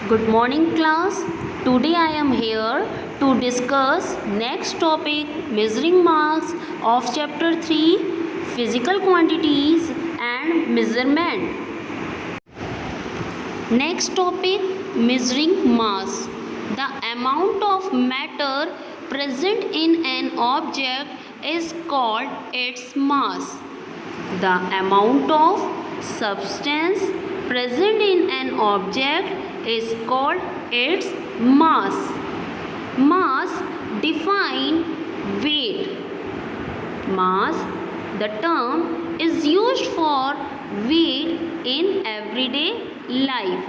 Good morning class. Today I am here to discuss next topic measuring marks of chapter 3 physical quantities and measurement. Next topic measuring mass. The amount of matter present in an object is called its mass. The amount of substance present in an object is called its mass. Mass define weight. Mass, the term is used for weight in everyday life.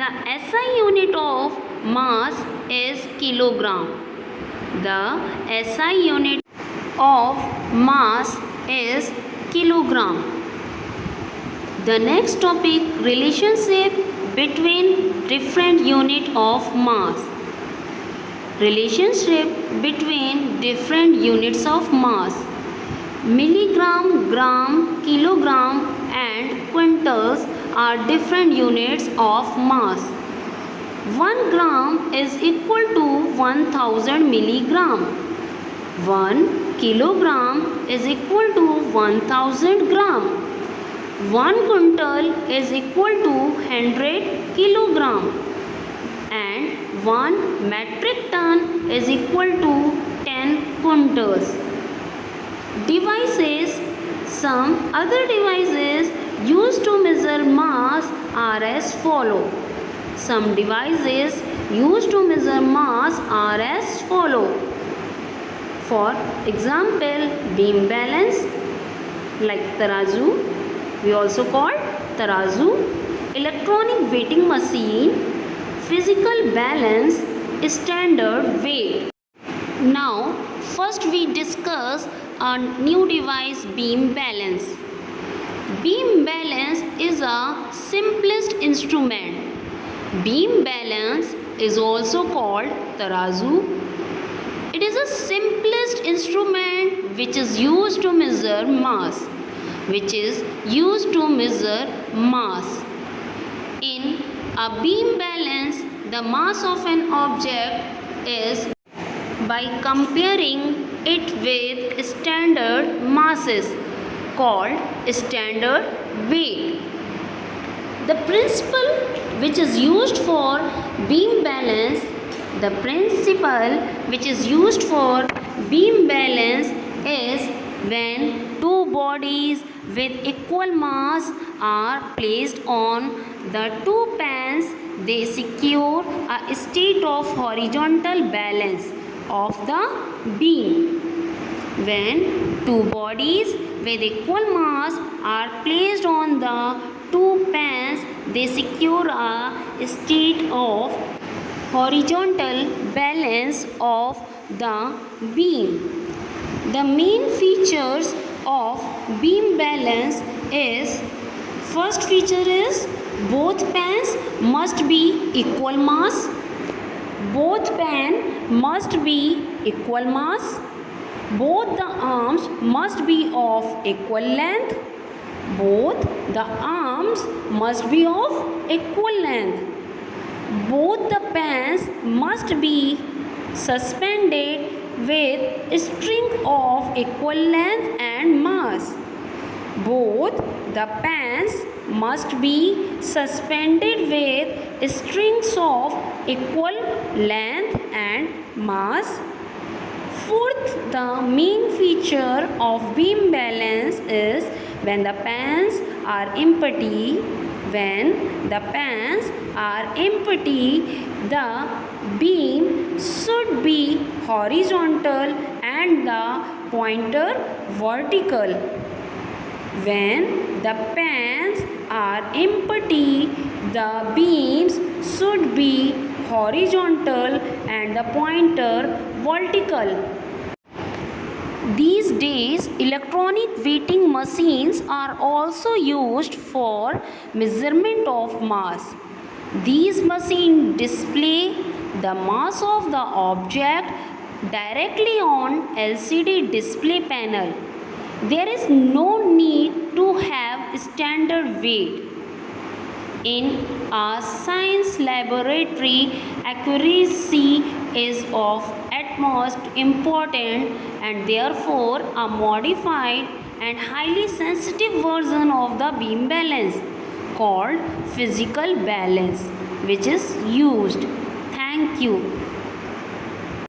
The SI unit of mass is kilogram. The SI unit of mass is kilogram. The next topic, relationship between different unit of mass. Relationship between different units of mass. Milligram, gram, kilogram and quintals are different units of mass. 1 gram is equal to 1000 milligram. 1 kilogram is equal to 1000 gram. 1 quintal is equal to 100 kilogram and 1 metric ton is equal to 10 quintals. Devices. Some other devices used to measure mass are as follow. Some devices used to measure mass are as follow. For example, beam balance like tarazu, we also call tarazu, electronic weighting machine, physical balance, standard weight. Now first we discuss a new device, beam balance. Beam balance is a simplest instrument. Beam balance is also called tarazu. It is the simplest instrument which is used to measure mass. In a beam balance, the mass of an object is by comparing it with standard masses called standard weight. The principle which is used for beam balance is when two bodies with equal mass are placed on the two pans, they secure a state of horizontal balance of the beam. When two bodies with equal mass are placed on the two pans, they secure a state of horizontal balance of the beam. The main features of beam balance is, first feature is both pans must be equal mass. Both pans must be equal mass. Both the arms must be of equal length. Both the arms must be of equal length. Both the pans must be suspended with a string of equal length and mass. Both the pans must be suspended with strings of equal length and mass. Fourth, the main feature of beam balance is when the pans are empty. When the pans are empty, the beam should be horizontal and the pointer vertical. When the pans are empty, the beams should be horizontal and the pointer vertical. These days, electronic weighting machines are also used for measurement of mass. These machines display the mass of the object directly on LCD display panel. There is no need to have standard weight. In a science laboratory, accuracy is of utmost importance, and therefore a modified and highly sensitive version of the beam balance called physical balance which is used. Thank you.